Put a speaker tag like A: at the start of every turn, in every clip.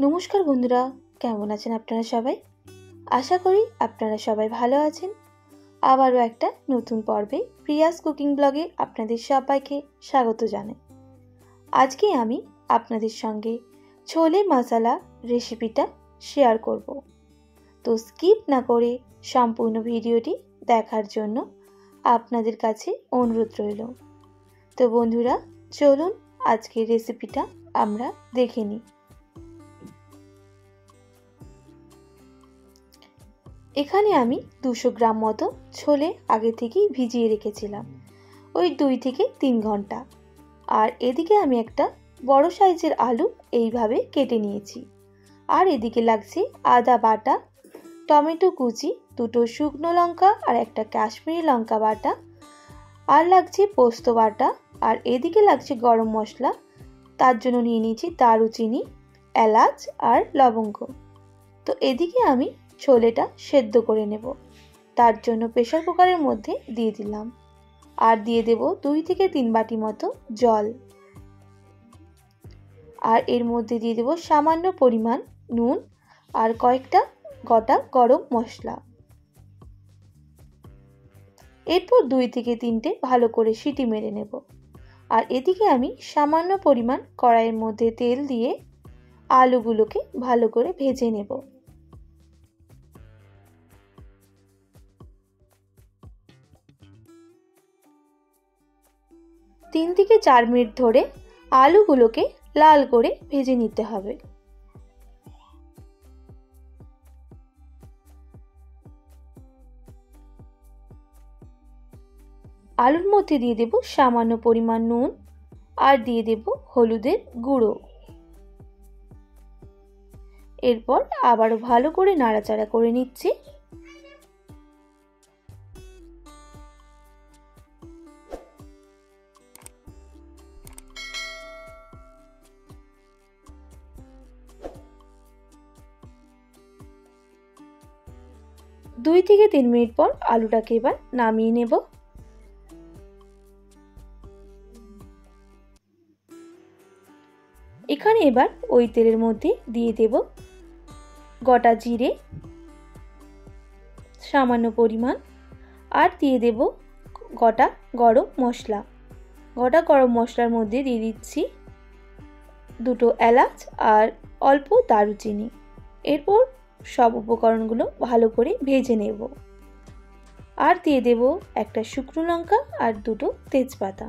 A: নমস্কার বন্ধুরা, কেমন আছেন আপনারা সবাই? আশা করি আপনারা সবাই ভালো আছেন। আবারও একটা নতুন পর্বে প্রিয়াস কুকিং ব্লগে আপনাদের সবাইকে স্বাগত জানাই। আজকে আমি আপনাদের সঙ্গে ছোলে মশলা রেসিপিটা শেয়ার করব। তো স্কিপ না করে সম্পূর্ণ ভিডিওটি দেখার জন্য আপনাদের কাছে অনুরোধ রইল। তো বন্ধুরা, চলুন আজকের রেসিপিটা আমরা দেখে নিই। এখানে আমি 200 গ্রাম মতো ছোলে আগে থেকেই ভিজিয়ে রেখেছিলাম, ওই 2 থেকে 3 ঘন্টা। আর এদিকে আমি একটা বড় সাইজের আলু এইভাবে কেটে নিয়েছি। আর এদিকে লাগছে আদা বাটা, টমেটো কুচি, 2টো শুকনো লঙ্কা আর একটা কাশ্মীরি লঙ্কা বাটা, আর লাগছে পোস্ত বাটা, আর এদিকে লাগছে গরম মশলা। তার জন্য নিয়ে নিয়েছি দারুচিনি, এলাচ আর লবঙ্গ। তো এদিকে আমি ছোলেটা সেদ্ধ করে নেব। তার জন্য প্রেসার কুকারের মধ্যে দিয়ে দিলাম, আর দিয়ে দেব 2 থেকে 3 বাটি মতো জল। আর এর মধ্যে দিয়ে দেব সামান্য পরিমাণ নুন আর কয়েকটা গোটা গরম মশলা। এরপর 2 থেকে 3টে ভালো করে সিটি মেরে নেব। আর এদিকে আমি সামান্য পরিমাণ কড়াইয়ের মধ্যে তেল দিয়ে আলুগুলোকে ভালো করে ভেজে নেব। 3 থেকে 4 মিনিট ধরে আলুগুলোকে লাল করে ভেজে নিতে হবে। আলুর মধ্যে দিয়ে দেব সামান্য পরিমাণ নুন আর দিয়ে দেব হলুদের গুঁড়ো। এরপর আবারও ভালো করে নাড়াচাড়া করে নিচ্ছি। দুই থেকে 3 মিনিট পর আলুটাকে এবার নামিয়ে নেব। এখানে এবার ওই তেলের মধ্যে দিয়ে দেব গোটা জিরে সামান্য পরিমাণ, আর দিয়ে দেব গোটা গরম মশলা। গোটা গরম মশলার মধ্যে দিয়ে দিচ্ছি 2টো এলাচ আর অল্প দারুচিনি। এরপর সব উপকরণগুলো ভালো করে ভেজে নেব। আর দিয়ে দেব একটা শুকনো লঙ্কা আর 2টো তেজপাতা।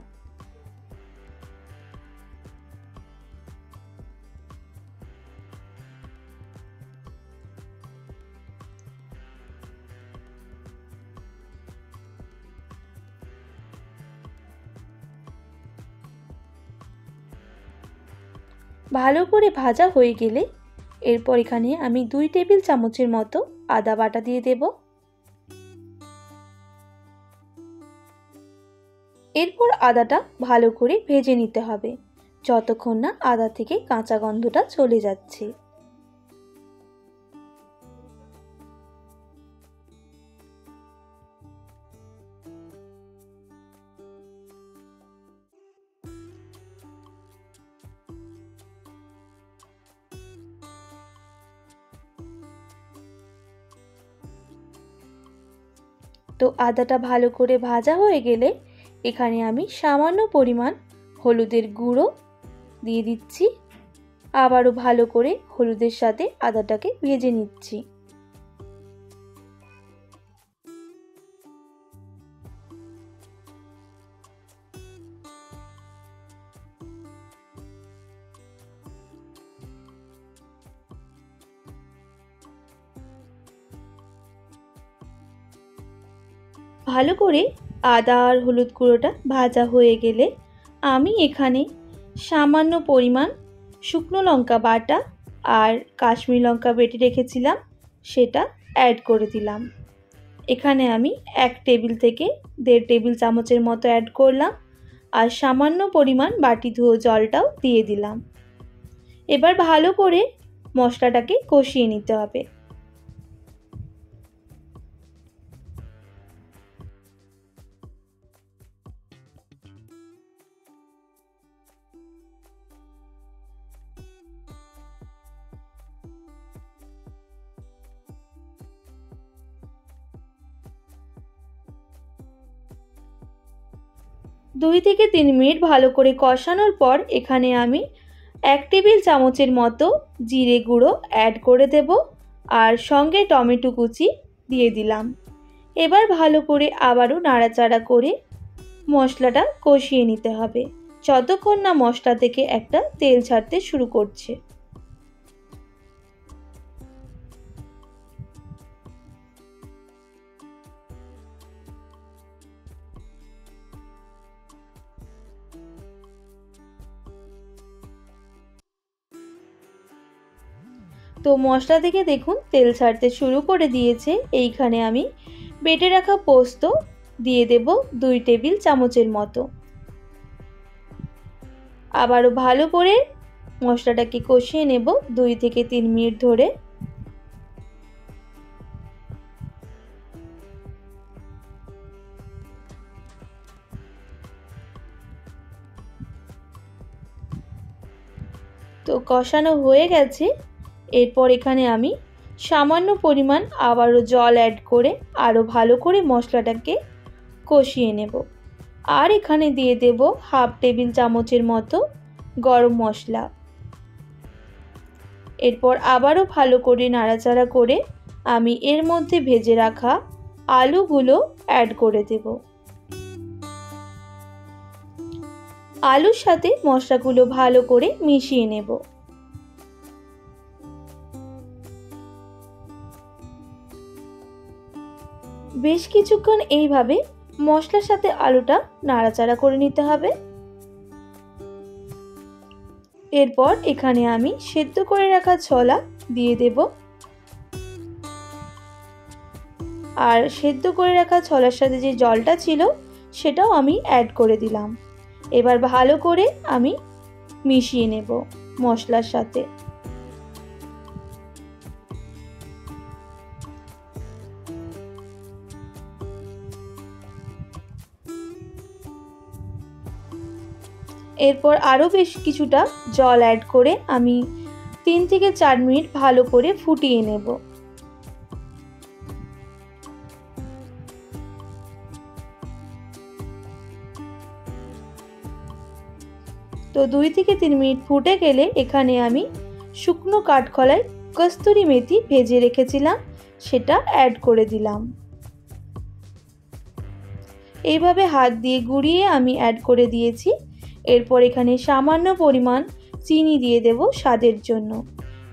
A: ভালো করে ভাজা হয়ে গেলে এরপর এখানে আমি 2 টেবিল চামচের মতো আদা বাটা দিয়ে দেব। এরপর আদাটা ভালো করে ভেজে নিতে হবে যতক্ষণ না আদা থেকে কাঁচা গন্ধটা চলে যাচ্ছে। তো আদাটা ভালো করে ভাজা হয়ে গেলে এখানে আমি সামান্য পরিমাণ হলুদের গুঁড়ো দিয়ে দিচ্ছি। আবারও ভালো করে হলুদের সাথে আদাটাকে ভেজে নিচ্ছি। ভালো করে আদা আর হলুদ গুঁড়োটা ভাজা হয়ে গেলে আমি এখানে সামান্য পরিমাণ শুকনো লঙ্কা বাটা আর কাশ্মীরি লঙ্কা বেটে রেখেছিলাম সেটা অ্যাড করে দিলাম। এখানে আমি 1 টেবিল থেকে 1.5 টেবিল চামচের মতো অ্যাড করলাম, আর সামান্য পরিমাণ বাটি ধুয়ে জলটাও দিয়ে দিলাম। এবার ভালো করে মশলাটাকে কষিয়ে নিতে হবে। 2 থেকে 3 মিনিট ভালো করে কষানোর পর এখানে আমি 1 টেবিল চামচের মতো জিরে গুঁড়ো অ্যাড করে দেব আর সঙ্গে টমেটো কুচি দিয়ে দিলাম। এবার ভালো করে আবারও নাড়াচাড়া করে মশলাটা কষিয়ে নিতে হবে যতক্ষণ না মশলা থেকে একটা তেল ছাড়তে শুরু করছে। তো মশলা থেকে দেখুন তেল ছাড়তে শুরু করে দিয়েছে। এইখানে আমি বেটে রাখা পোস্ত দিয়ে দেব 2 টেবিল চামচের মতো। আবারও ভালো করে মশলাটাকে কষিয়ে নেব 2 থেকে 3 মিনিট ধরে। তো কষানো হয়ে গেছে। এরপর এখানে আমি সামান্য পরিমাণ আবারও জল অ্যাড করে আরও ভালো করে মশলাটাকে কষিয়ে নেব। আর এখানে দিয়ে দেব হাফ টেবিল চামচের মতো গরম মশলা। এরপর আবারও ভালো করে নাড়াচাড়া করে আমি এর মধ্যে ভেজে রাখা আলুগুলো অ্যাড করে দেব। আলুর সাথে মশলাগুলো ভালো করে মিশিয়ে নেব। বেশ কিছুক্ষণ এইভাবে মশলার সাথে আলুটা নাড়াচাড়া করে নিতে হবে। এরপর এখানে আমি সেদ্ধ করে রাখা ছোলা দিয়ে দেব আর সেদ্ধ করে রাখা ছোলার সাথে যে জলটা ছিল সেটাও আমি অ্যাড করে দিলাম। এবার ভালো করে আমি মিশিয়ে নেব মশলার সাথে। এরপর আরও বেশ কিছুটা জল অ্যাড করে আমি 3 থেকে 4 মিনিট ভালো করে ফুটিয়ে নেব। তো 2 থেকে 3 মিনিট ফুটে গেলে এখানে আমি শুকনো কাঠখোলায় কস্তুরি মেথি ভেজে রেখেছিলাম সেটা অ্যাড করে দিলাম। এইভাবে হাত দিয়ে গুঁড়িয়ে আমি অ্যাড করে দিয়েছি। এরপর এখানে সামান্য পরিমাণ চিনি দিয়ে দেব স্বাদের জন্য।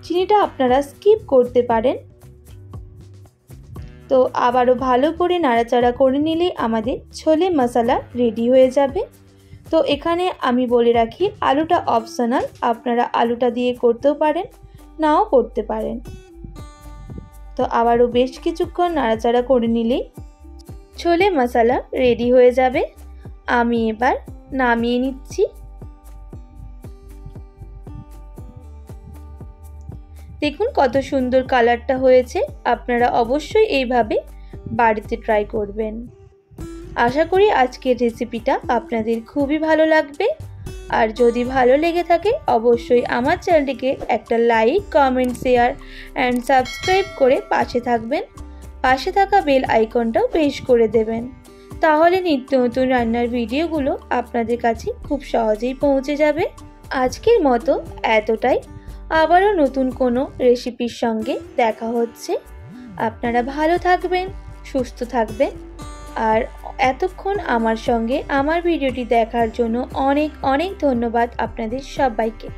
A: চিনিটা আপনারা স্কিপ করতে পারেন। তো আবারও ভালো করে নাড়াচাড়া করে নিলে আমাদের ছোলে মশলা রেডি হয়ে যাবে। তো এখানে আমি বলে রাখি আলুটা অপশনাল, আপনারা আলুটা দিয়ে করতেও পারেন নাও করতে পারেন। তো আবারও বেশ কিছুক্ষণ নাড়াচাড়া করে নিলেই ছোলে মশলা রেডি হয়ে যাবে। আমি এবার নামিয়ে নিচ্ছি। দেখুন কত সুন্দর কালারটা হয়েছে। আপনারা অবশ্যই এইভাবে বাড়িতে ট্রাই করবেন। আশা করি আজকের রেসিপিটা আপনাদের খুবই ভালো লাগবে। আর যদি ভালো লেগে থাকে অবশ্যই আমার চ্যানেলটিকে একটা like, comment, share and subscribe করে পাশে থাকবেন। পাশে থাকা বেল আইকনটাও প্রেস করে দেবেন। তাহলে নিত্য নতুন রান্নার ভিডিওগুলো আপনাদের কাছে খুব সহজেই পৌঁছে যাবে। আজকের মতো এতটাই। আবারও নতুন কোনো রেসিপির সঙ্গে দেখা হচ্ছে। আপনারা ভালো থাকবেন, সুস্থ থাকবেন। আর এতক্ষণ আমার সঙ্গে আমার ভিডিওটি দেখার জন্য অনেক অনেক ধন্যবাদ আপনাদের সবাইকে।